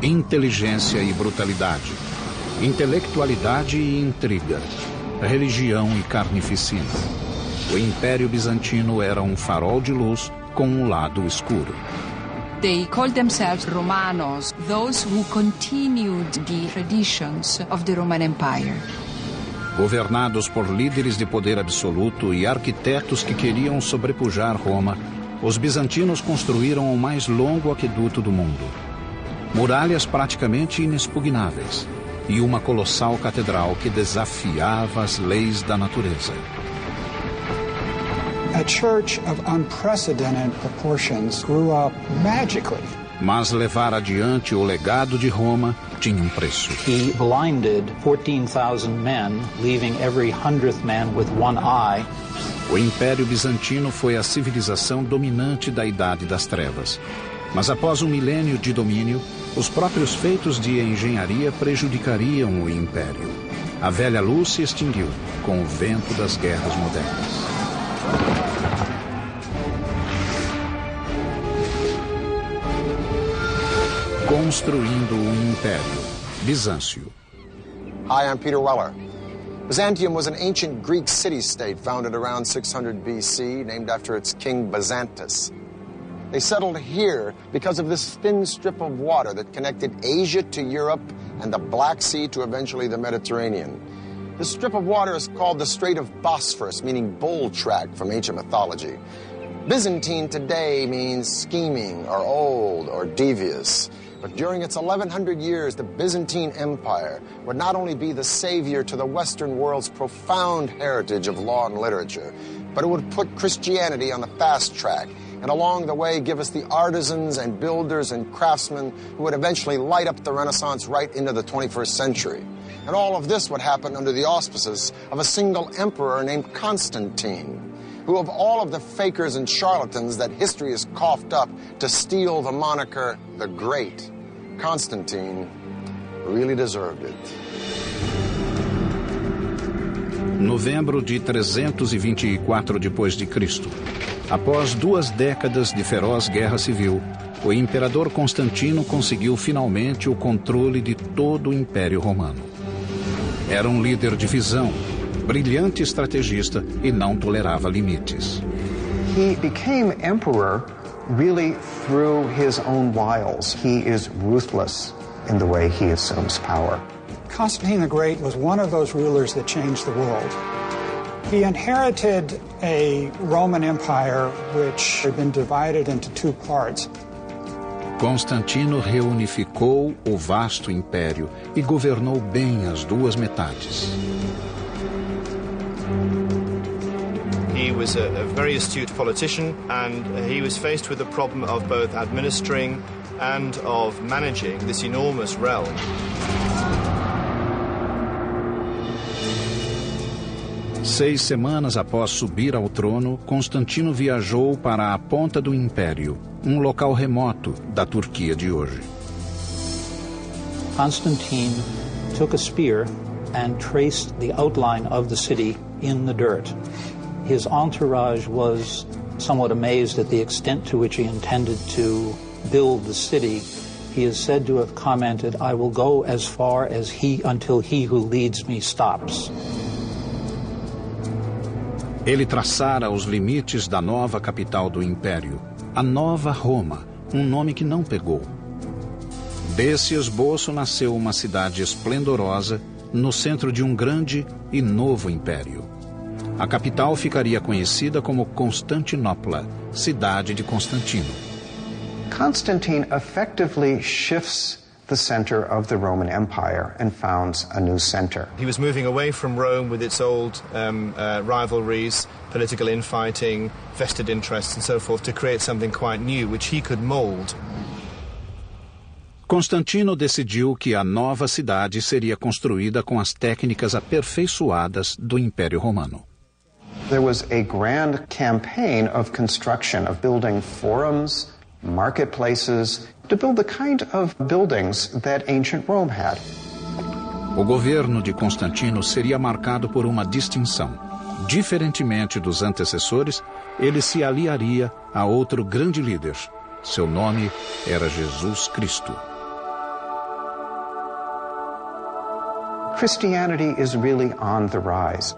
inteligência e brutalidade, intelectualidade e intriga, religião e carnificina. O Império Bizantino era um farol de luz com um lado escuro. They called themselves Romanos, those who continued the traditions of the Roman Empire. Governados por líderes de poder absoluto e arquitetos que queriam sobrepujar Roma, os bizantinos construíram o mais longo aqueduto do mundo. Muralhas praticamente inexpugnáveis e uma colossal catedral que desafiava as leis da natureza. A church of unprecedented proportions grew up magically. Mas levar adiante o legado de Roma tinha um preço. He blinded 14,000 men, leaving every 100th man with one eye. O Império Bizantino foi a civilização dominante da Idade das Trevas. Mas após um milênio de domínio, os próprios feitos de engenharia prejudicariam o Império. A velha luz se extinguiu com o vento das guerras modernas. Construindo um Império. Bizâncio. Hi, I'm Peter Weller. Byzantium was an ancient Greek city-state founded around 600 BC, named after its king Byzantus. They settled here because of this thin strip of water that connected Asia to Europe and the Black Sea to eventually the Mediterranean. This strip of water is called the Strait of Bosphorus, meaning bull track from ancient mythology. Byzantine today means scheming or old or devious. But during its 1100 years, the Byzantine Empire would not only be the savior to the Western world's profound heritage of law and literature, but it would put Christianity on the fast track and along the way give us the artisans and builders and craftsmen who would eventually light up the Renaissance right into the 21st century. And all of this would happen under the auspices of a single emperor named Constantine, who of all of the fakers and charlatans that history has coughed up to steal the moniker the Great, Constantine really deserved it. Novembro de 324 d.C. Após 2 décadas de feroz guerra civil, o imperador Constantino conseguiu finalmente o controle de todo o Império Romano. Era um líder de visão, brilhante estrategista e não tolerava limites. He became emperor really through his own wiles. He is ruthless in the way he assumes power. Constantine the Great was one of those rulers that changed the world. He inherited a Roman Empire which had been divided into 2 parts. Constantino reunificou o vasto império e governou bem as 2 metades. He was a very astute politician, and he was faced with the problem of both administering and of managing this enormous realm. Seis semanas após subir ao trono, Constantino viajou para a ponta do Império, um local remoto da Turquia de hoje. Constantine took a spear and traced the outline of the city in the dirt. His entourage was somewhat amazed at the extent to which he intended to build the city. He is said to have commented, "I will go as far as until he who leads me stops." Ele traçara os limites da nova capital do Império, a Nova Roma, um nome que não pegou. Desse esboço nasceu uma cidade esplendorosa no centro de um grande e novo império. A capital ficaria conhecida como Constantinopla, cidade de Constantino. Constantine effectively shifts the center of the Roman Empire and founds a new center. He was moving away from Rome with its old rivalries, political infighting, vested interests and so forth, to create something quite new which he could mold. Constantino decidiu que a nova cidade seria construída com as técnicas aperfeiçoadas do Império Romano. There was a grand campaign of construction, of building forums, marketplaces, to build the kind of buildings that ancient Rome had. O governo de Constantino seria marcado por uma distinção. Diferentemente dos antecessores, ele se aliaria a outro grande líder. Seu nome era Jesus Cristo. Christianity is really on the rise.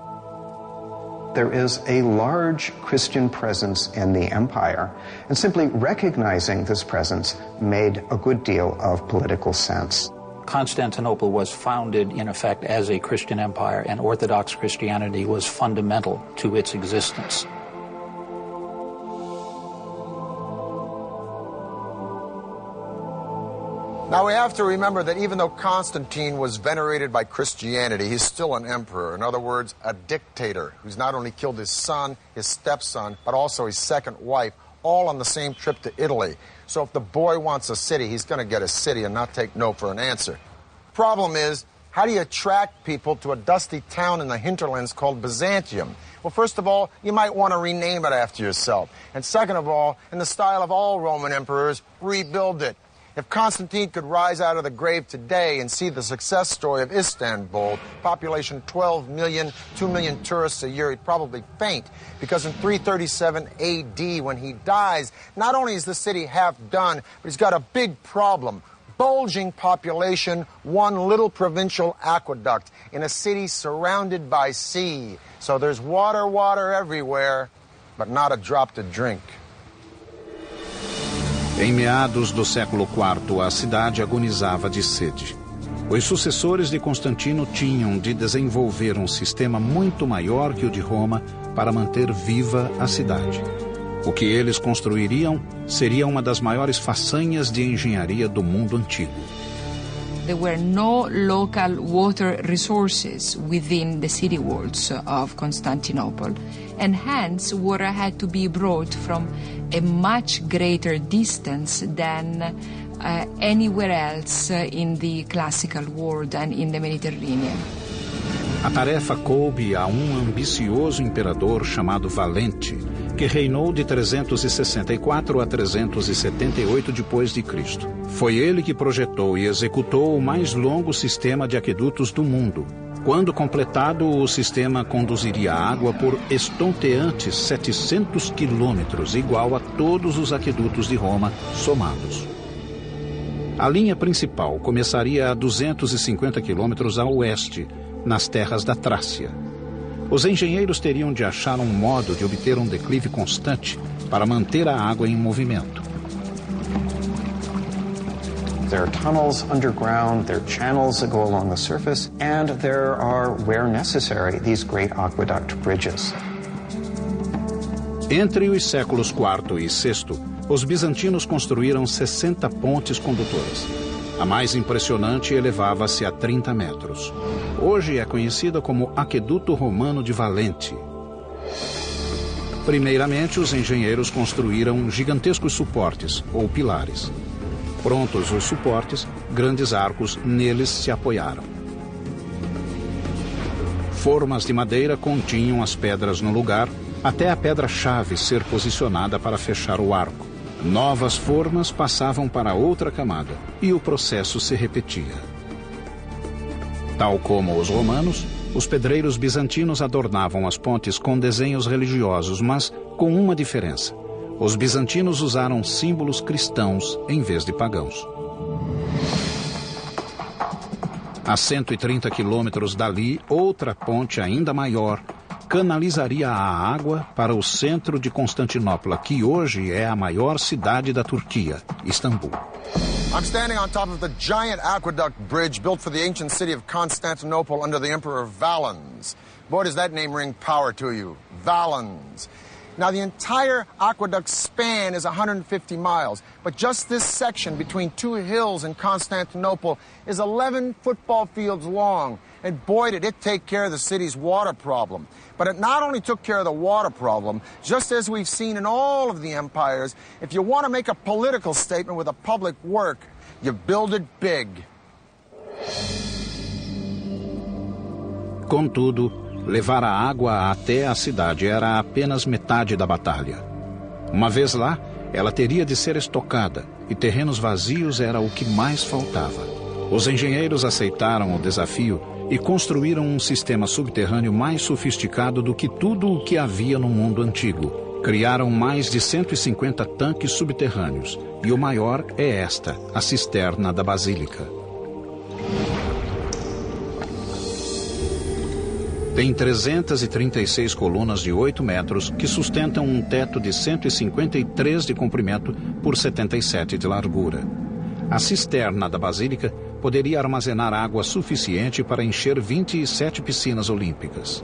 There is a large Christian presence in the empire, and simply recognizing this presence made a good deal of political sense. Constantinople was founded, in effect, as a Christian empire, and Orthodox Christianity was fundamental to its existence. Now we have to remember that even though Constantine was venerated by Christianity, he's still an emperor. In other words, a dictator who's not only killed his son, his stepson, but also his second wife, all on the same trip to Italy. So if the boy wants a city, he's going to get a city and not take no for an answer. Problem is, how do you attract people to a dusty town in the hinterlands called Byzantium? Well, first of all, you might want to rename it after yourself. And second of all, in the style of all Roman emperors, rebuild it. If Constantine could rise out of the grave today and see the success story of Istanbul, population 12 million, 2 million tourists a year, he'd probably faint. Because in 337 AD, when he dies, not only is the city half done, but he's got a big problem. Bulging population, one little provincial aqueduct in a city surrounded by sea. So there's water everywhere, but not a drop to drink. Em meados do século IV, a cidade agonizava de sede. Os sucessores de Constantino tinham de desenvolver um sistema muito maior que o de Roma para manter viva a cidade. O que eles construiriam seria uma das maiores façanhas de engenharia do mundo antigo. There were no local water resources within the city walls of Constantinople, and hence water had to be brought from a much greater distance than anywhere else in the classical world and in the Mediterranean. A tarefa coube a ambicioso imperador chamado Valente, que reinou de 364 a 378 depois de Cristo. Foi ele que projetou e executou o mais longo sistema de aquedutos do mundo. Quando completado, o sistema conduziria água por estonteantes 700 quilômetros, igual a todos os aquedutos de Roma somados. A linha principal começaria a 250 quilômetros a oeste, nas terras da Trácia. Os engenheiros teriam de achar um modo de obter um declive constante para manter a água em movimento. There are tunnels underground, there are channels that go along the surface, and there are, where necessary, these great aqueduct bridges. Entre os séculos IV e VI, os bizantinos construíram 60 pontes condutoras. A mais impressionante elevava-se a 30 metros. Hoje é conhecida como Aqueduto Romano de Valente. Primeiramente, os engenheiros construíram gigantescos suportes, ou pilares. Prontos os suportes, grandes arcos neles se apoiaram. Formas de madeira continham as pedras no lugar, até a pedra-chave ser posicionada para fechar o arco. Novas formas passavam para outra camada e o processo se repetia. Tal como os romanos, os pedreiros bizantinos adornavam as pontes com desenhos religiosos, mas com uma diferença. Os bizantinos usaram símbolos cristãos em vez de pagãos. A 130 quilômetros dali, outra ponte ainda maior canalizaria a água para o centro de Constantinopla, que hoje é a maior cidade da Turquia, Istambul. I'm standing on top of the giant aqueduct bridge built for the ancient city of Constantinople under the Emperor Valens. Boy, does that name ring power to you. Valens. Now, the entire aqueduct span is 150 miles, but just this section between two hills in Constantinople is 11 football fields long. And boy, did it take care of the city's water problem. But it not only took care of the water problem, just as we've seen in all of the empires, if you want to make a political statement with a public work, you build it big. Contudo, levar a água até a cidade era apenas metade da batalha. Uma vez lá, ela teria de ser estocada, e terrenos vazios era o que mais faltava. Os engenheiros aceitaram o desafio e construíram um sistema subterrâneo mais sofisticado do que tudo o que havia no mundo antigo. Criaram mais de 150 tanques subterrâneos, e o maior é esta, a cisterna da Basílica. Tem 336 colunas de 8 metros que sustentam um teto de 153 de comprimento por 77 de largura. A cisterna da basílica poderia armazenar água suficiente para encher 27 piscinas olímpicas.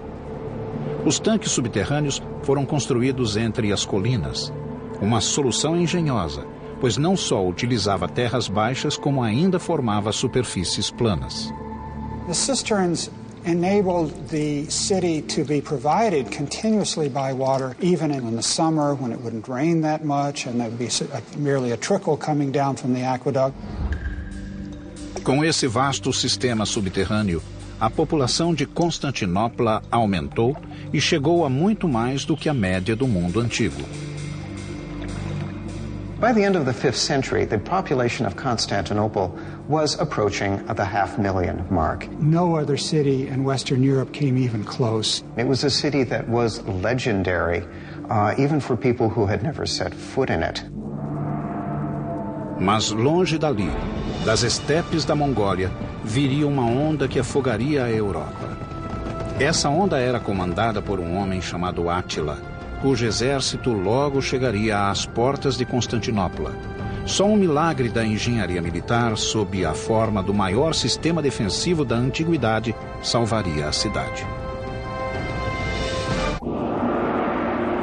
Os tanques subterrâneos foram construídos entre as colinas. Uma solução engenhosa, pois não só utilizava terras baixas, como ainda formava superfícies planas. The cisterns enabled the city to be provided continuously by water, even in the summer when it wouldn't rain that much and there'd be merely a trickle coming down from the aqueduct. Com esse vasto sistema subterrâneo, a população de Constantinopla aumentou e chegou a muito mais do que a média do mundo antigo. By the end of the 5th century, the population of Constantinople was approaching the 500,000 mark. No other city in Western Europe came even close. It was a city that was legendary, even for people who had never set foot in it. Mas longe dali, das estepes da Mongólia, viria uma onda que afogaria a Europa. Essa onda era comandada por um homem chamado Átila, cujo exército logo chegaria às portas de Constantinopla. Só um milagre da engenharia militar, sob a forma do maior sistema defensivo da antiguidade, salvaria a cidade.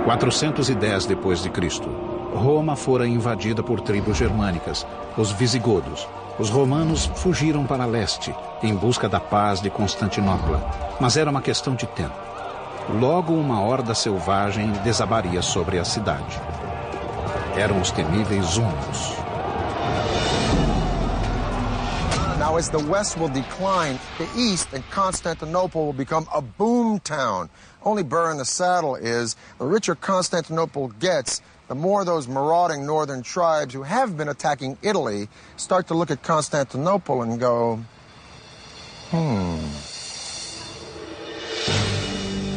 410 depois de Cristo, Roma fora invadida por tribos germânicas, os visigodos. Os romanos fugiram para leste, em busca da paz de Constantinopla, mas era uma questão de tempo. Logo uma horda selvagem desabaria sobre a cidade. Eram os temíveis hunos. Now, as the West will decline, the East and Constantinople will become a boom town. Only burr in the saddle is, the richer Constantinople gets, the more those marauding northern tribes who have been attacking Italy start to look at Constantinople and go,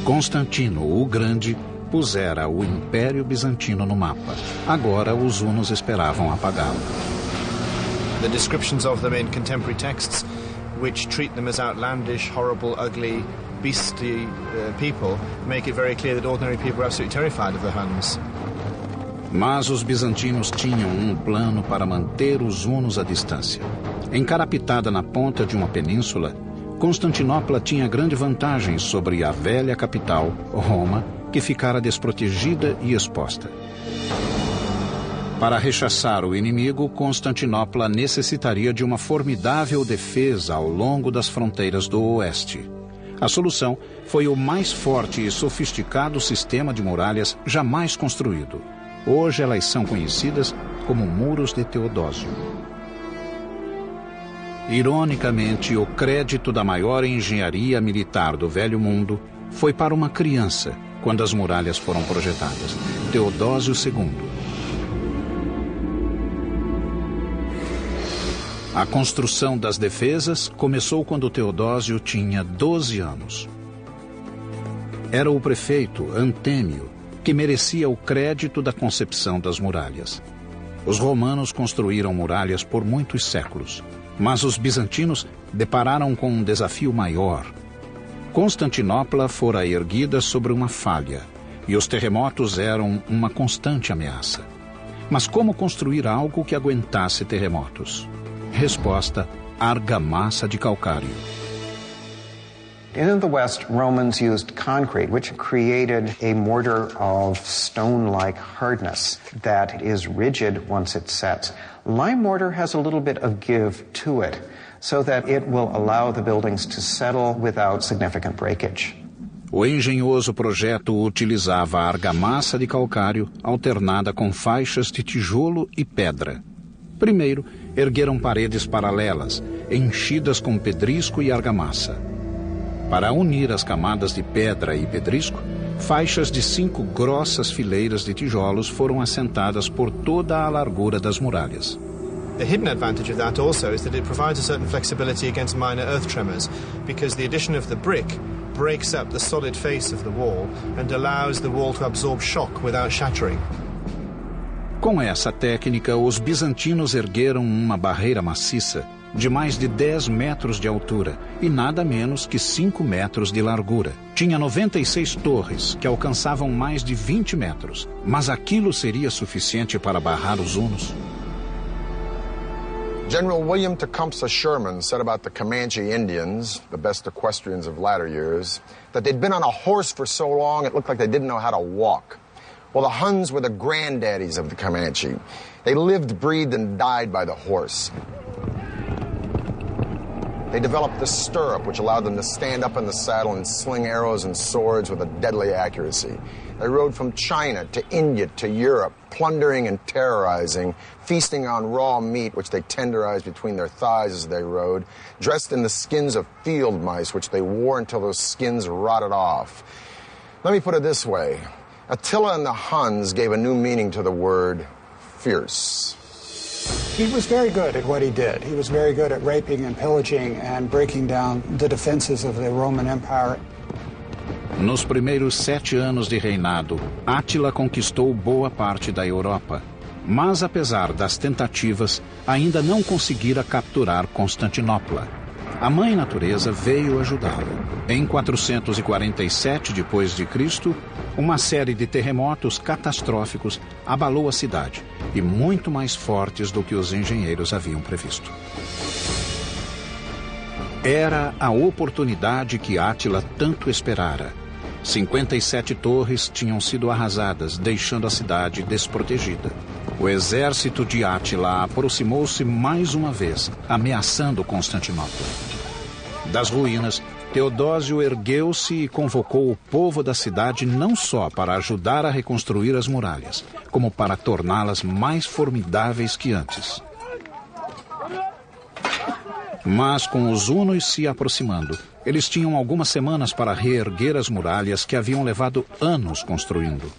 Constantino o Grande pusera o Império Bizantino no mapa. Agora os hunos esperavam apagá-lo. The descriptions of them in contemporary texts, which treat them as outlandish, horrible, ugly, beastly people, make it very clear that ordinary people are absolutely terrified of the Huns. Mas os bizantinos tinham um plano para manter os hunos à distância. Encarapitada na ponta de uma península, Constantinopla tinha grande vantagem sobre a velha capital, Roma, que ficara desprotegida e exposta. Para rechaçar o inimigo, Constantinopla necessitaria de uma formidável defesa ao longo das fronteiras do oeste. A solução foi o mais forte e sofisticado sistema de muralhas jamais construído. Hoje elas são conhecidas como Muros de Teodósio. Ironicamente, o crédito da maior engenharia militar do Velho Mundo foi para uma criança quando as muralhas foram projetadas, Teodósio II. A construção das defesas começou quando Teodósio tinha 12 anos. Era o prefeito Antêmio que merecia o crédito da concepção das muralhas. Os romanos construíram muralhas por muitos séculos, mas os bizantinos depararam com um desafio maior. Constantinopla fora erguida sobre uma falha, e os terremotos eram uma constante ameaça. Mas como construir algo que aguentasse terremotos? Resposta: argamassa de calcário. In the West, Romans used concrete, which created a mortar of stone-like hardness that is rigid once it sets. Lime mortar has a little bit of give to it, so that it will allow the buildings to settle without significant breakage. O engenhoso projeto utilizava a argamassa de calcário alternada com faixas de tijolo e pedra. Primeiro, ergueram paredes paralelas, enchidas com pedrisco e argamassa. Para unir as camadas de pedra e pedrisco, faixas de 5 grossas fileiras de tijolos foram assentadas por toda a largura das muralhas. The hidden advantage of that also is that it provides a certain flexibility against minor earth tremors, because the addition of the brick breaks up the solid face of the wall and allows the wall to absorb shock without shattering. Com essa técnica, os bizantinos ergueram uma barreira maciça de mais de 10 metros de altura e nada menos que 5 metros de largura. Tinha 96 torres, que alcançavam mais de 20 metros. Mas aquilo seria suficiente para barrar os hunos? General William Tecumseh Sherman said about the Comanche Indians, the best equestrians of latter years, that they'd been on a horse for so long it looked like they didn't know how to walk. Well, the Huns were the granddaddies of the Comanche. They lived, breathed, and died by the horse. They developed the stirrup, which allowed them to stand up in the saddle and sling arrows and swords with a deadly accuracy. They rode from China to India to Europe, plundering and terrorizing, feasting on raw meat, which they tenderized between their thighs as they rode, dressed in the skins of field mice, which they wore until those skins rotted off. Let me put it this way. Attila and the Huns gave a new meaning to the word fierce. He was very good at what he did. He was very good at raping and pillaging and breaking down the defenses of the Roman Empire. Nos primeiros 7 anos de reinado, Átila conquistou boa parte da Europa. Mas, apesar das tentativas, ainda não conseguira capturar Constantinopla. A Mãe Natureza veio ajudá-lo. Em 447 d.C., uma série de terremotos catastróficos abalou a cidade, e muito mais fortes do que os engenheiros haviam previsto. Era a oportunidade que Átila tanto esperara. 57 torres tinham sido arrasadas, deixando a cidade desprotegida. O exército de Átila aproximou-se mais uma vez, ameaçando Constantinopla. Das ruínas, Teodósio ergueu-se e convocou o povo da cidade não só para ajudar a reconstruir as muralhas, como para torná-las mais formidáveis que antes. Mas com os hunos se aproximando, eles tinham algumas semanas para reerguer as muralhas que haviam levado anos construindo.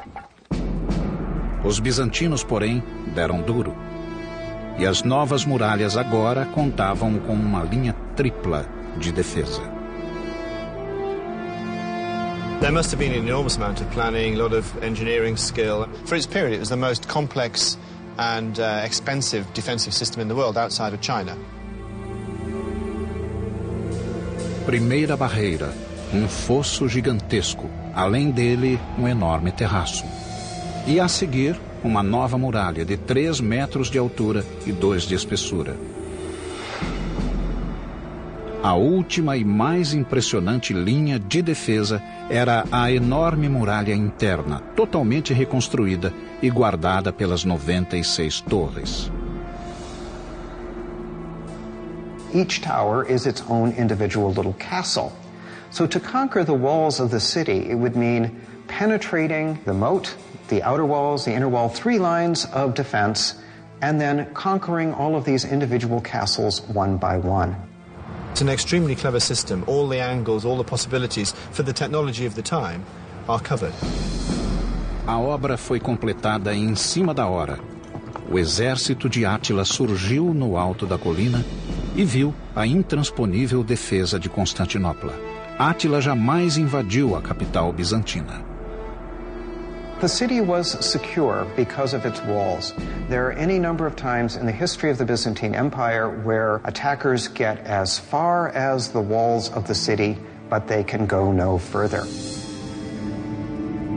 Os bizantinos, porém, deram duro. E as novas muralhas agora contavam com uma linha tripla de defesa. There must have been an enormous amount of planning, a lot of engineering skill. For its period, it was the most complex and expensive defensive system in the world outside of China. Primeira barreira, um fosso gigantesco, além dele um enorme terraço. E a seguir, uma nova muralha de 3 metros de altura e 2 de espessura. A última e mais impressionante linha de defesa era a enorme muralha interna, totalmente reconstruída e guardada pelas 96 torres. Each tower is its own individual little castle. So to conquer the walls of the city, it would mean penetrating the moat, the outer walls, the inner wall, 3 lines of defense, and then conquering all of these individual castles one by one. It's an extremely clever system. All the angles, all the possibilities for the technology of the time are covered. A obra foi completada em cima da hora. O exército de Átila surgiu no alto da colina e viu a intransponível defesa de Constantinopla. Átila jamais invadiu a capital bizantina. The city was secure because of its walls. There are any number of times in the history of the Byzantine Empire where attackers get as far as the walls of the city, but they can go no further.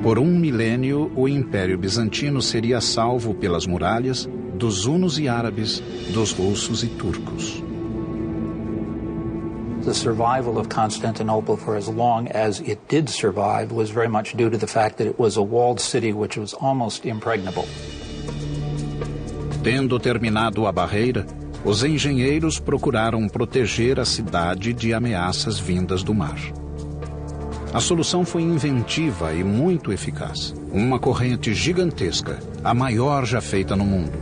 Por milênio, o Império Bizantino seria salvo pelas muralhas dos hunos e árabes, dos russos e turcos. The survival of Constantinople for as long as it did survive was very much due to the fact that it was a walled city which was almost impregnable. Tendo terminado a barreira, os engenheiros procuraram proteger a cidade de ameaças vindas do mar. A solução foi inventiva e muito eficaz. Uma corrente gigantesca, a maior já feita no mundo.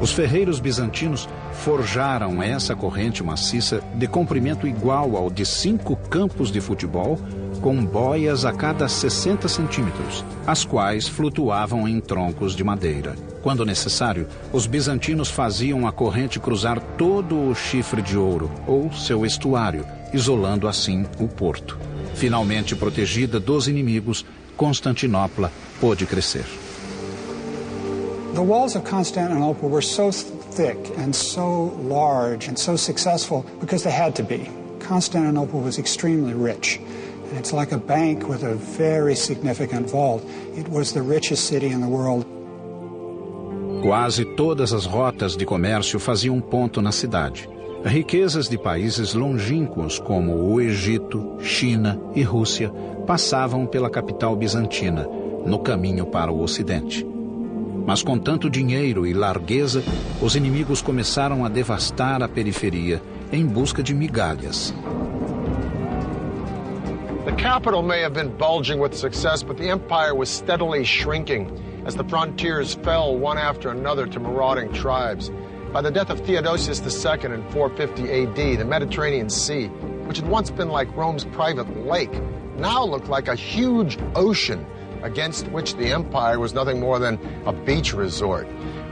Os ferreiros bizantinos forjaram essa corrente maciça de comprimento igual ao de 5 campos de futebol, com boias a cada 60 centímetros, as quais flutuavam em troncos de madeira. Quando necessário, os bizantinos faziam a corrente cruzar todo o chifre de ouro, ou seu estuário, isolando assim o porto. Finalmente protegida dos inimigos, Constantinopla pôde crescer. The walls of Constantinople were so thick and so large and so successful because they had to be. Constantinople was extremely rich. And it's like a bank with a very significant vault. It was the richest city in the world. Quase todas as rotas de comércio faziam ponto na cidade. Riquezas de países longínquos como o Egito, China e Rússia passavam pela capital bizantina, no caminho para o Ocidente. Mas com tanto dinheiro e largueza, os inimigos começaram a devastar a periferia em busca de migalhas. The capital may have been bulging with success, but the empire was steadily shrinking as the frontiers fell one after another to marauding tribes. By the death of Theodosius II in 450 AD, the Mediterranean Sea, which had once been like Rome's private lake, now looked like a huge ocean against which the empire was nothing more than a beach resort.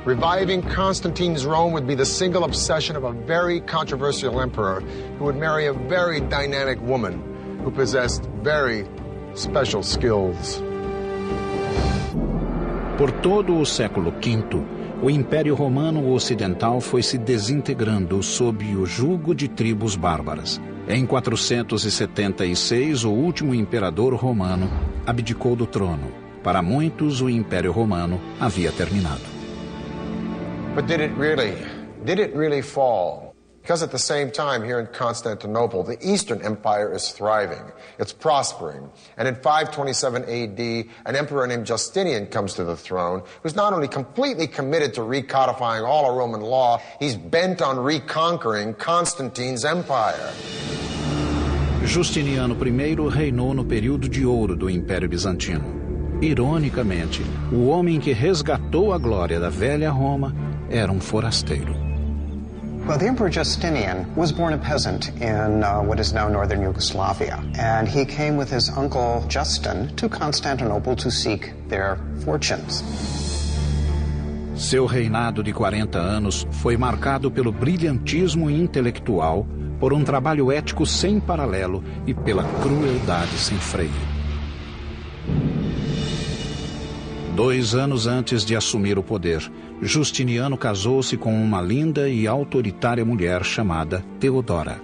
Reviving Constantine's Rome would be the single obsession of a very controversial emperor who would marry a very dynamic woman who possessed very special skills. Por todo o século V, o Império Romano Ocidental foi se desintegrando sob o jugo de tribos bárbaras. Em 476, o último imperador romano abdicou do trono. Para muitos, o Império Romano havia terminado. But did it really fall? Because at the same time, here in Constantinople, the Eastern Empire is thriving. It's prospering. And in 527 AD, an emperor named Justinian comes to the throne, who's not only completely committed to recodifying all of Roman law, he's bent on reconquering Constantine's empire. Justiniano I reinou no período de ouro do Império Bizantino. Ironicamente, o homem que resgatou a glória da velha Roma era um forasteiro. Well, the Emperor Justinian was born a peasant in what is now northern Yugoslavia, and he came with his uncle Justin to Constantinople to seek their fortunes. Seu reinado de 40 anos foi marcado pelo brilhantismo intelectual, por um trabalho ético sem paralelo e pela crueldade sem freio. 2 anos antes de assumir o poder, Justiniano casou-se com uma linda e autoritária mulher chamada Teodora.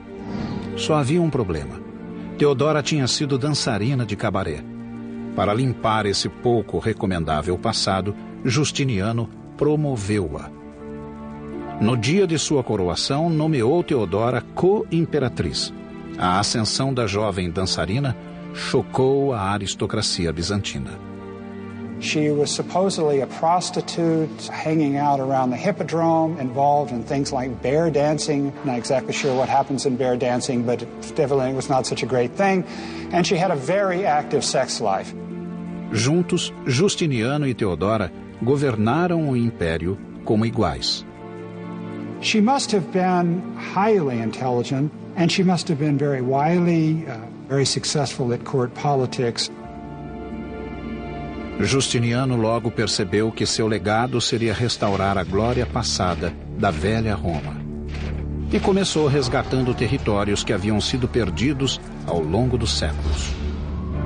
Só havia um problema. Teodora tinha sido dançarina de cabaré. Para limpar esse pouco recomendável passado, Justiniano promoveu-a. No dia de sua coroação, nomeou Teodora co-imperatriz. A ascensão da jovem dançarina chocou a aristocracia bizantina. She was supposedly a prostitute hanging out around the hippodrome, involved in things like bear dancing. Not exactly sure what happens in bear dancing, but evidently it was not such a great thing. And she had a very active sex life. Juntos, Justiniano e Teodora governaram o império como iguais. She must have been highly intelligent, and she must have been very wily, very successful at court politics. Justiniano logo percebeu que seu legado seria restaurar a glória passada da velha Roma. E começou resgatando territórios que haviam sido perdidos ao longo dos séculos.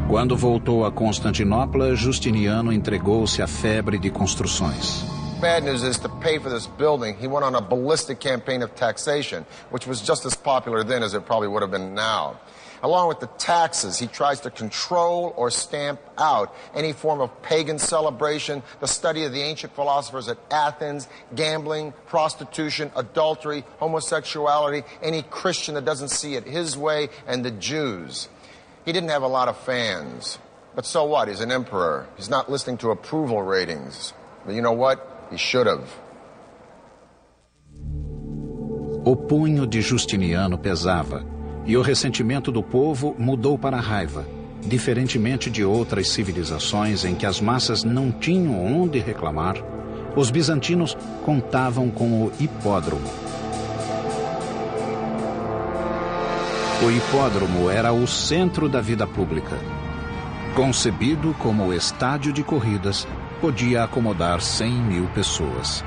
Quando voltou a Constantinopla, Justiniano entregou-se à febre de construções. Bad news is, to pay for this building, he went on a ballistic campaign of taxation, which was just as popular then as it probably would have been now. Along with the taxes, he tries to control or stamp out any form of pagan celebration, the study of the ancient philosophers at Athens, gambling, prostitution, adultery, homosexuality, any Christian that doesn't see it his way, and the Jews. He didn't have a lot of fans. But so what? He's an emperor. He's not listening to approval ratings. But you know what? He should have. O punho de Justiniano pesava. E o ressentimento do povo mudou para a raiva, diferentemente de outras civilizações em que as massas não tinham onde reclamar. Os bizantinos contavam com o hipódromo. O hipódromo era o centro da vida pública. Concebido como o estádio de corridas, podia acomodar 100.000 pessoas.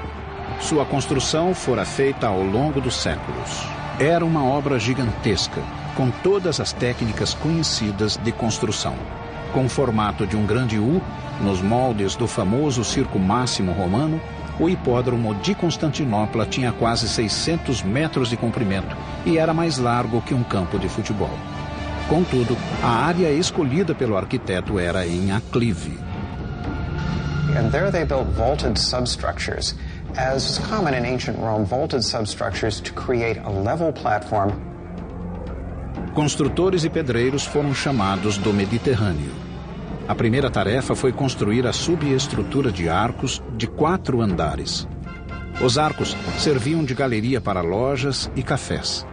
Sua construção fora feita ao longo dos séculos. Era uma obra gigantesca, com todas as técnicas conhecidas de construção. Com o formato de um grande U, nos moldes do famoso Circo Máximo romano, o hipódromo de Constantinopla tinha quase 600 metros de comprimento e era mais largo que um campo de futebol. Contudo, a área escolhida pelo arquiteto era em aclive. And there they built vaulted substructures. As is common in ancient Rome, vaulted substructures to create a level platform. Construtores e pedreiros foram chamados do Mediterrâneo. A primeira tarefa foi construir a subestrutura de arcos de 4 andares. Os arcos serviam de galeria para lojas e cafés.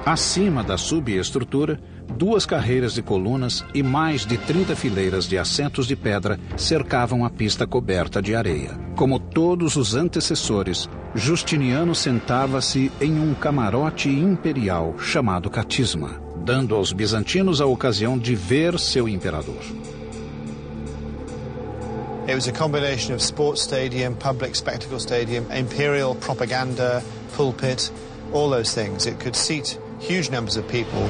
Acima da subestrutura, 2 carreiras de colunas e mais de 30 fileiras de assentos de pedra cercavam a pista coberta de areia. Como todos os antecessores, Justiniano sentava-se em um camarote imperial chamado catisma, dando aos bizantinos a ocasião de ver seu imperador. It was a combination of sports stadium, public spectacle stadium, imperial propaganda, pulpit, all those things. It could seat huge numbers of people.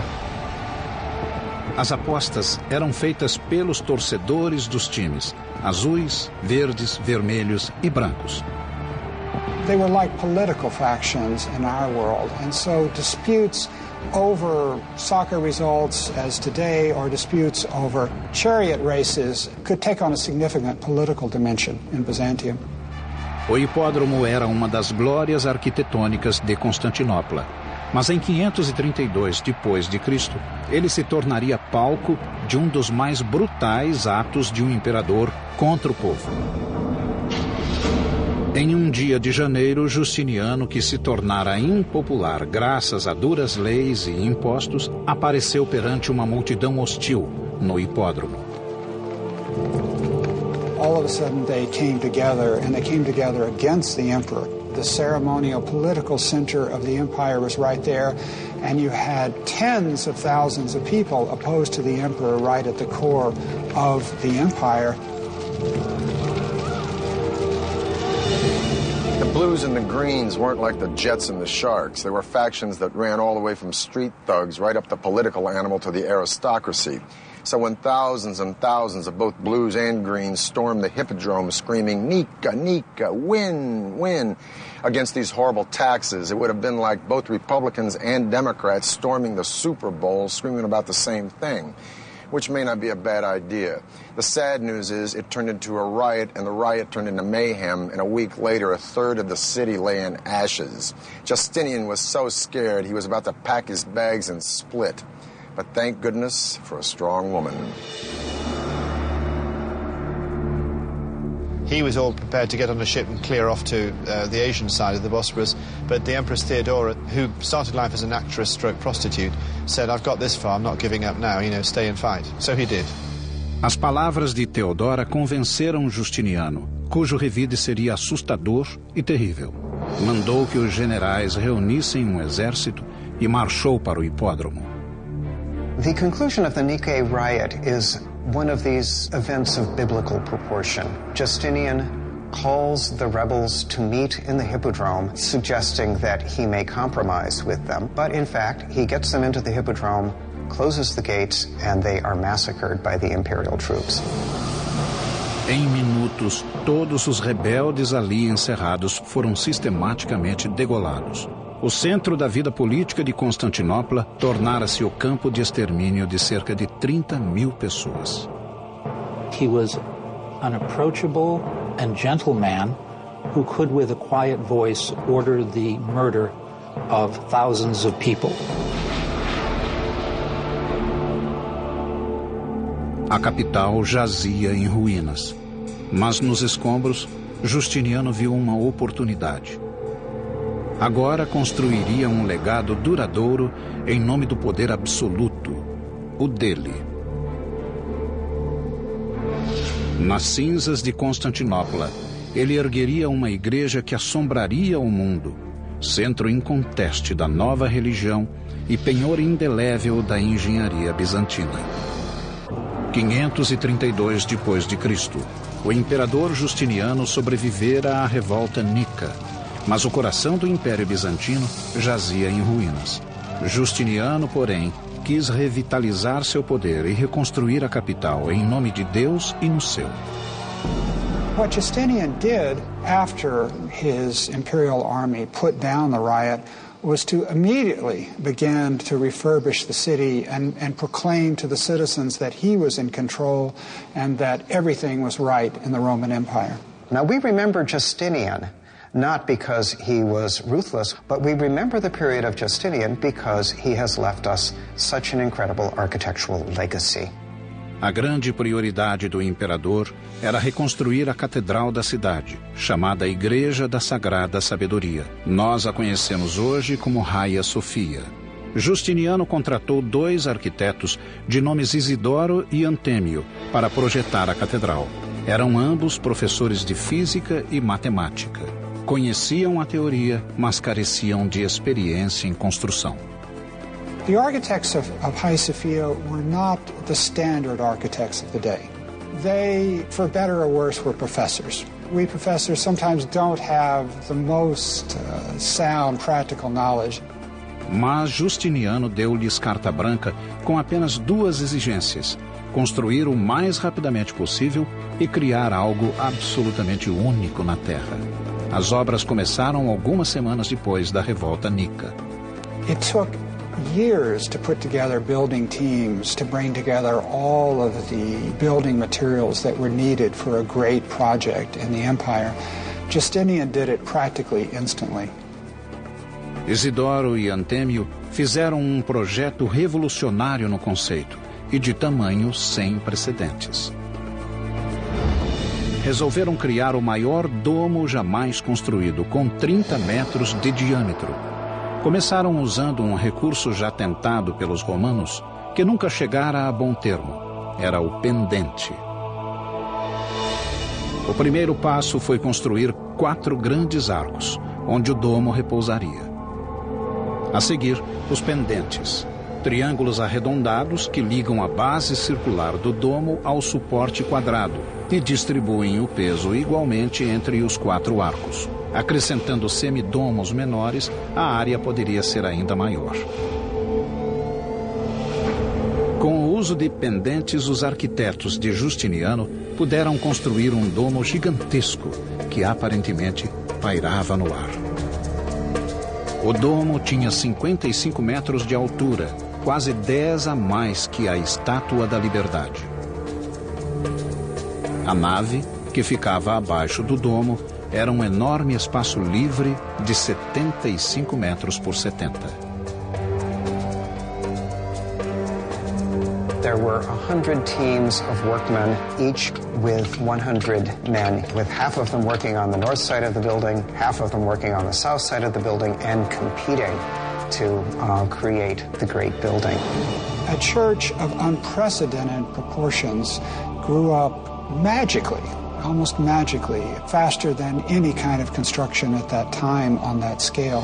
As apostas eram feitas pelos torcedores dos times, azuis, verdes, vermelhos e brancos. They were like political factions in our world, and so disputes over soccer results as today or disputes over chariot races could take on a significant political dimension in Byzantium. O hipódromo era uma das glórias arquitetônicas de Constantinopla, mas em 532 depois de Cristo, ele se tornaria palco de um dos mais brutais atos de um imperador contra o povo. Em um dia de janeiro, Justiniano, que se tornara impopular graças a duras leis e impostos, apareceu perante uma multidão hostil no hipódromo. All of a sudden they came together, and they came together against the emperor. The ceremonial political center of the empire was right there, and you had tens of thousands of people opposed to the emperor right at the core of the empire. The Blues and the Greens weren't like the Jets and the Sharks. They were factions that ran all the way from street thugs right up the political animal to the aristocracy. So when thousands and thousands of both Blues and Greens stormed the Hippodrome screaming, "Nika, Nika, win, win," against these horrible taxes, it would have been like both Republicans and Democrats storming the Super Bowl screaming about the same thing, which may not be a bad idea. The sad news is it turned into a riot, and the riot turned into mayhem, and a week later a third of the city lay in ashes. Justinian was so scared he was about to pack his bags and split. But thank goodness for a strong woman. He was all prepared to get on a ship and clear off to the Asian side of the Bosporus, but the Empress Theodora, who started life as an actress stroke prostitute, said, "I've got this far, I'm not giving up now, stay and fight." So he did. As palavras de Teodora convenceram Justiniano, cujo revide seria assustador e terrível. Mandou que os generais reunissem um exército e marchou para o hipódromo. The conclusion of the Nicaea riot is one of these events of biblical proportion. Justinian calls the rebels to meet in the Hippodrome, suggesting that he may compromise with them. But in fact, he gets them into the Hippodrome, closes the gates, and they are massacred by the imperial troops. Em minutos, todos os rebeldes ali encerrados foram sistematicamente degolados. O centro da vida política de Constantinopla tornara-se o campo de extermínio de cerca de 30.000 pessoas. He was an approachable and gentle man who could, with a quiet voice, order the murder of thousands of people. A capital jazia em ruínas, mas nos escombros, Justiniano viu uma oportunidade. Agora construiria um legado duradouro em nome do poder absoluto, o dele. Nas cinzas de Constantinopla, ele ergueria uma igreja que assombraria o mundo, centro inconteste da nova religião e penhor indelével da engenharia bizantina. 532 depois de Cristo, o imperador Justiniano sobrevivera à revolta nica, mas o coração do Império Bizantino jazia em ruínas. Justiniano, porém, quis revitalizar seu poder e reconstruir a capital em nome de Deus e no seu. What Justinian did after his imperial army put down the riot was to immediately begin to refurbish the city and proclaim to the citizens that he was in control and that everything was right in the Roman Empire. Now, we remember Justinian not because he was ruthless, but we remember the period of Justinian because he has left us such an incredible architectural legacy. A grande prioridade do imperador era reconstruir a catedral da cidade, chamada Igreja da Sagrada Sabedoria. Nós a conhecemos hoje como Hagia Sophia. Justiniano contratou 2 arquitetos de nomes Isidoro e Antêmio para projetar a catedral. Eram ambos professores de física e matemática. Conheciam a teoria, mas careciam de experiência em construção. The architects of Hagia Sophia were not the standard architects of the day. They, for better or worse, were professors. We professors sometimes don't have the most sound practical knowledge. Mas Justiniano deu-lhes carta branca com apenas 2 exigências: construir o mais rapidamente possível e criar algo absolutamente único na Terra. As obras começaram algumas semanas depois da revolta nica. It took years to put together building teams, to bring together all of the building materials that were needed for a great project in the empire. Justinian did it practically instantly. Isidoro e Antêmio fizeram um projeto revolucionário no conceito e de tamanho sem precedentes. Resolveram criar o maior domo jamais construído, com 30 metros de diâmetro. Começaram usando um recurso já tentado pelos romanos, que nunca chegara a bom termo. Era o pendente. O primeiro passo foi construir 4 grandes arcos, onde o domo repousaria. A seguir, os pendentes, triângulos arredondados que ligam a base circular do domo ao suporte quadrado e distribuem o peso igualmente entre os 4 arcos. Acrescentando semidomos menores, a área poderia ser ainda maior. Com o uso de pendentes, os arquitetos de Justiniano puderam construir um domo gigantesco que aparentemente pairava no ar. O domo tinha 55 metros de altura, quase 10 a mais que a Estátua da Liberdade. A nave, que ficava abaixo do domo, era um enorme espaço livre de 75 metros por 70. There were 100 teams of workmen, each with 100 men, with half of them working on the north side of the building, half of them working on the south side of the building, and competing to create the great building. A church of unprecedented proportions grew up magically, almost magically, faster than any kind of construction at that time on that scale.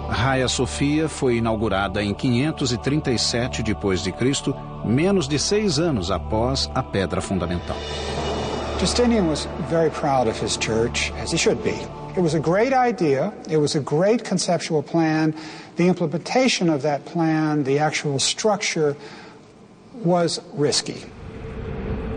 Hagia Sophia foi inaugurada em 537 d.C., menos de 6 anos após a pedra fundamental. Justinian was very proud of his church, as he should be. It was a great idea, it was a great conceptual plan. The implementation of that plan, the actual structure, was risky.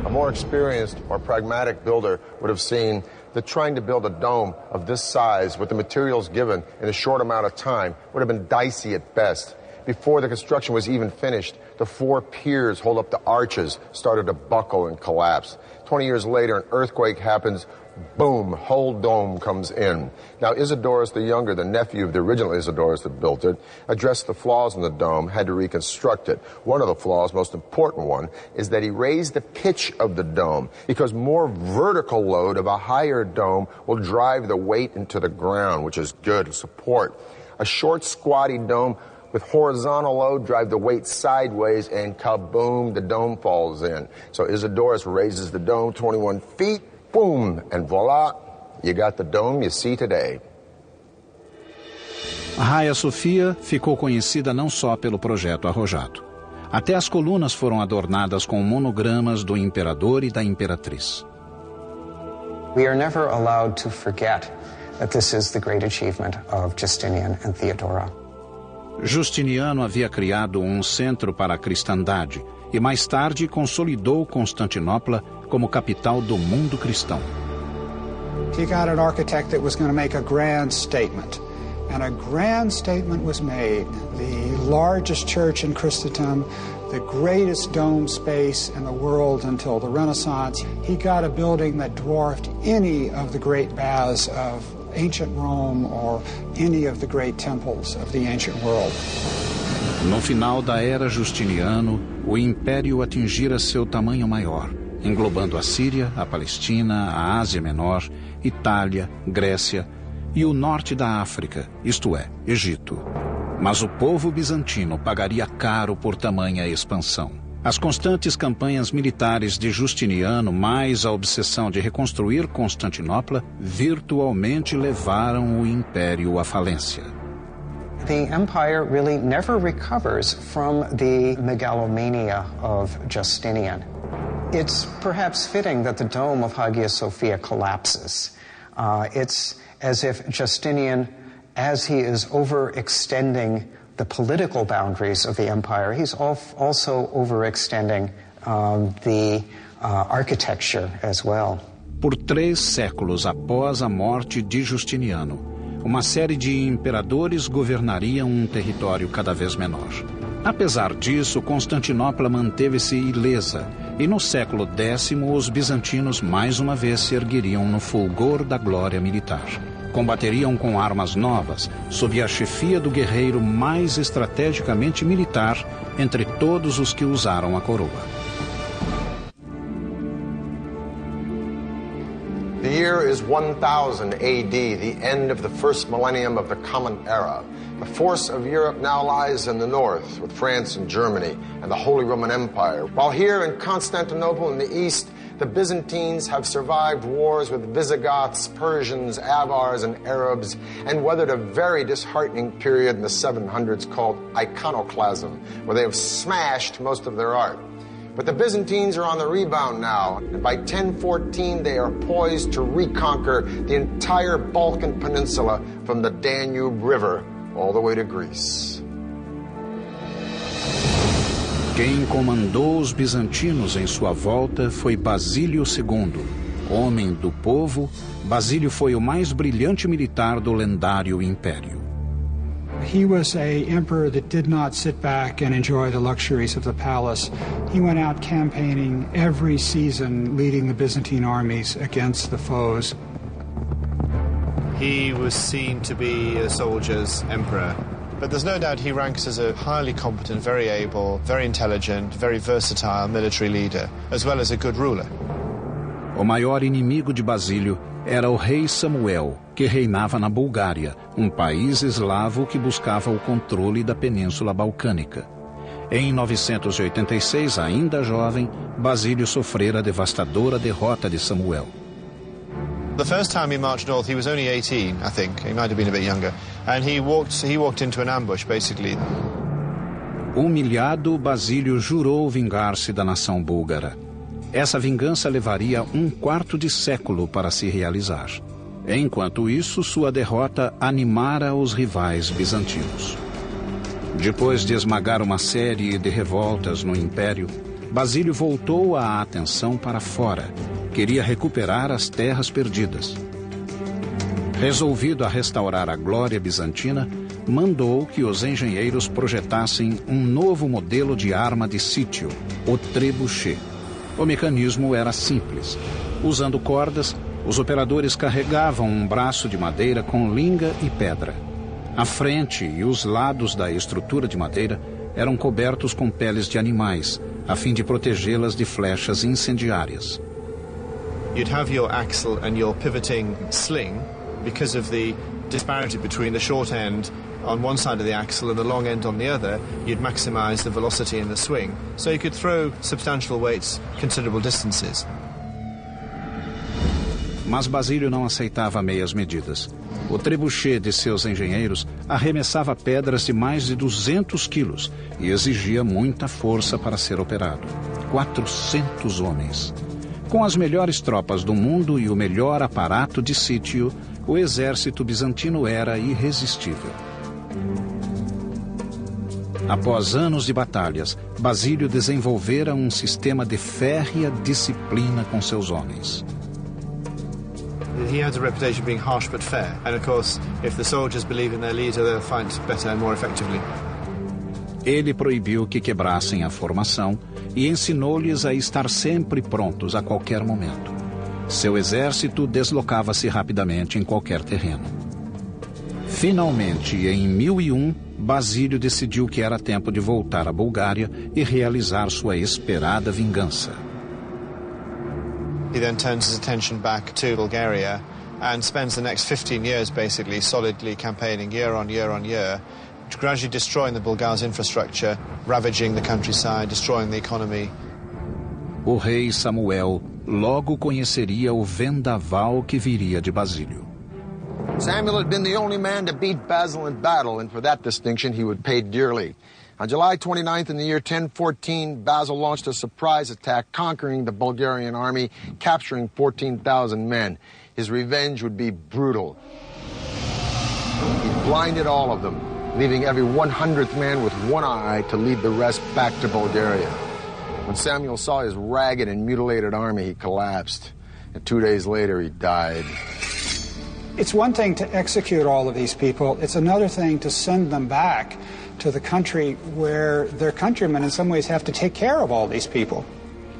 A more experienced or pragmatic builder would have seen that trying to build a dome of this size with the materials given in a short amount of time would have been dicey at best. Before the construction was even finished, the 4 piers hold up the arches started to buckle and collapse. 20 years later, an earthquake happens. Boom, whole dome comes in. Now, Isidorus the Younger, the nephew of the original Isidorus that built it, addressed the flaws in the dome, had to reconstruct it. One of the flaws, most important one, is that he raised the pitch of the dome because more vertical load of a higher dome will drive the weight into the ground, which is good support. A short, squatty dome with horizontal load drive the weight sideways, and kaboom, the dome falls in. So Isidorus raises the dome 21 feet, boom, and voila, you got the dome you see today. A Hagia Sophia ficou conhecida não só pelo projeto arrojado. Até as colunas foram adornadas com monogramas do imperador e da imperatriz. We are never allowed to forget that this is the great achievement of Justinian and Theodora. Justiniano havia criado um centro para a cristandade e mais tarde consolidou Constantinopla como capital do mundo cristão. He got an architect that was going to make a grand statement. And a grand statement was made. The largest church in Christendom, the greatest dome space in the world until the Renaissance. He got a building that dwarfed any of the great baths of ancient Rome or any of the great temples of the ancient world. No final da era Justiniano, o império atingira seu tamanho maior, englobando a Síria, a Palestina, a Ásia Menor, Itália, Grécia e o norte da África, isto é, Egito. Mas o povo bizantino pagaria caro por tamanha expansão. As constantes campanhas militares de Justiniano, mais a obsessão de reconstruir Constantinopla, virtualmente levaram o império à falência. The empire really never recovers from the megalomania of Justinian. It's perhaps fitting that the dome of Hagia Sophia collapses. It's as if Justinian, as he is overextending the political boundaries of the empire, he's also overextending the architecture as well. Por 3 séculos após a morte de Justiniano, uma série de imperadores governariam um território cada vez menor. Apesar disso, Constantinopla manteve-se ilesa, e no século X os bizantinos mais uma vez se ergueriam no fulgor da glória militar. Combateriam com armas novas, sob a chefia do guerreiro mais estrategicamente militar entre todos os que usaram a coroa. The year is 1000 AD, the end of the first millennium of the Common Era. The force of Europe now lies in the north, with France and Germany and the Holy Roman Empire. While here in Constantinople in the east, the Byzantines have survived wars with Visigoths, Persians, Avars, and Arabs, and weathered a very disheartening period in the 700s called iconoclasm, where they have smashed most of their art. But the Byzantines are on the rebound now, and by 1014 they are poised to reconquer the entire Balkan Peninsula from the Danube River all the way to Greece. Quem comandou os bizantinos em sua volta foi Basílio II. Homem do povo, Basílio foi o mais brilhante militar do lendário império. He was an emperor that did not sit back and enjoy the luxuries of the palace. He went out campaigning every season, leading the Byzantine armies against the foes. He was seen to be a soldier's emperor, but there's no doubt he ranks as a highly competent, very able, very intelligent, very versatile military leader, as well as a good ruler. O maior inimigo de Basílio era o rei Samuel, que reinava na Bulgária, um país eslavo que buscava o controle da Península Balcânica. Em 986, ainda jovem, Basílio sofrera a devastadora derrota de Samuel. The first time he marched north, he was only 18, I think. He might have been a bit younger. And he walked into an ambush, basically. Humilhado, Basílio jurou vingar-se da nação búlgara. Essa vingança levaria 1/4 de século para se realizar. Enquanto isso, sua derrota animara os rivais bizantinos. Depois de esmagar uma série de revoltas no Império, Basílio voltou a atenção para fora. Queria recuperar as terras perdidas. Resolvido a restaurar a glória bizantina, mandou que os engenheiros projetassem um novo modelo de arma de sítio, o trebuchet. O mecanismo era simples. Usando cordas, os operadores carregavam um braço de madeira com linga e pedra. A frente e os lados da estrutura de madeira eram cobertos com peles de animais, a fim de protegê-las de flechas incendiárias. You'd have your axle and your pivoting sling because of the disparity between the short end on one side of the axle and the long end on the other. You'd maximize the velocity in the swing, so you could throw substantial weights considerable distances. Mas Basílio não aceitava meias medidas. O trebuchet de seus engenheiros arremessava pedras de mais de 200 quilos e exigia muita força para ser operado. 400 homens. Com as melhores tropas do mundo e o melhor aparato de sítio, o exército bizantino era irresistível. Após anos de batalhas, Basílio desenvolvera um sistema de férrea disciplina com seus homens. He has a reputation of being harsh but fair, and of course, if the soldiers believe in their leader, they'll fight better and more effectively. Ele proibiu que quebrassem a formação e ensinou-lhes a estar sempre prontos a qualquer momento. Seu exército deslocava-se rapidamente em qualquer terreno. Finalmente, em 1001, Basílio decidiu que era tempo de voltar à Bulgária e realizar sua esperada vingança. He then turns his attention back to Bulgaria and spends the next 15 years basically solidly campaigning year on year on year, gradually destroying the Bulgars' infrastructure, ravaging the countryside, destroying the economy. O rei Samuel logo conheceria o vendaval que viria de Basílio. Samuel had been the only man to beat Basil in battle, and for that distinction he would pay dearly. On July 29th in the year 1014, Basil launched a surprise attack, conquering the Bulgarian army, capturing 14,000 men. His revenge would be brutal. He blinded all of them, leaving every 100th man with one eye to lead the rest back to Bulgaria. When Samuel saw his ragged and mutilated army, he collapsed, and 2 days later he died. It's one thing to execute all of these people. It's another thing to send them back to the country where their countrymen in some ways have to take care of all these people.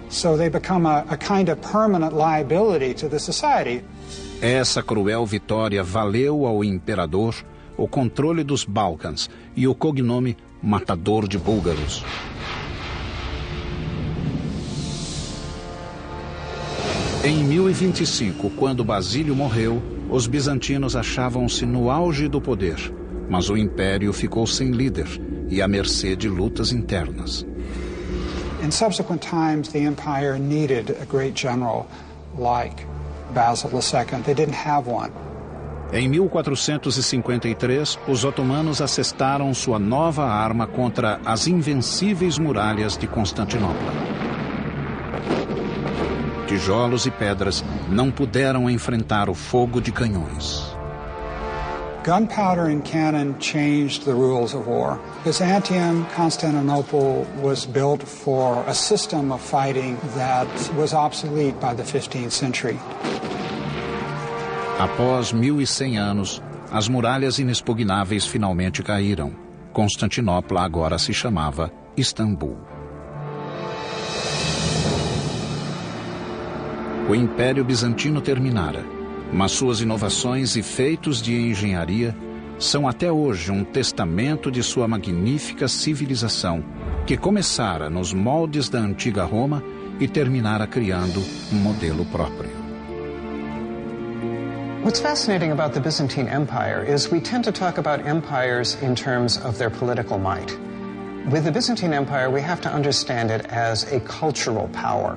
So they become a kind of permanent liability to the society. Essa cruel vitória valeu ao imperador o controle dos Balcãs e o cognome Matador de Búlgaros. Em 1025, quando Basílio morreu, os bizantinos achavam-se no auge do poder, mas o império ficou sem líder e à mercê de lutas internas. In subsequent times, the empire needed a great general like Basil II. They didn't have one. Em 1453, os otomanos assestaram sua nova arma contra as invencíveis muralhas de Constantinopla. Tijolos e pedras não puderam enfrentar o fogo de canhões. Gunpowder and cannon changed the rules of war. Byzantium, Constantinople was built for a system of fighting that was obsolete by the 15th century. Após 1100 anos, as muralhas inexpugnáveis finalmente caíram. Constantinopla agora se chamava Istambul. O Império Bizantino terminara, mas suas inovações e feitos de engenharia são até hoje um testamento de sua magnífica civilização, que começara nos moldes da antiga Roma e terminara criando um modelo próprio. What's fascinating about the Byzantine Empire is we tend to talk about empires in terms of their political might. With the Byzantine Empire, we have to understand it as a cultural power.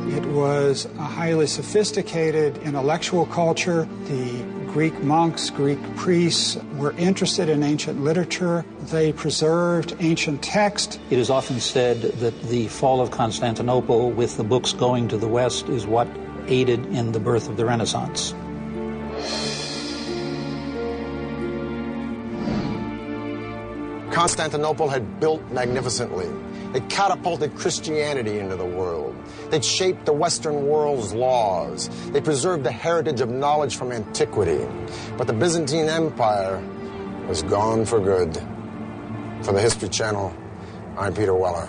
It was a highly sophisticated intellectual culture. The Greek monks, Greek priests were interested in ancient literature. They preserved ancient text. It is often said that the fall of Constantinople, with the books going to the West, is what aided in the birth of the Renaissance. Constantinople had built magnificently. They catapulted Christianity into the world. They shaped the Western world's laws. They preserved the heritage of knowledge from antiquity. But the Byzantine Empire was gone for good. For the History Channel, I'm Peter Weller.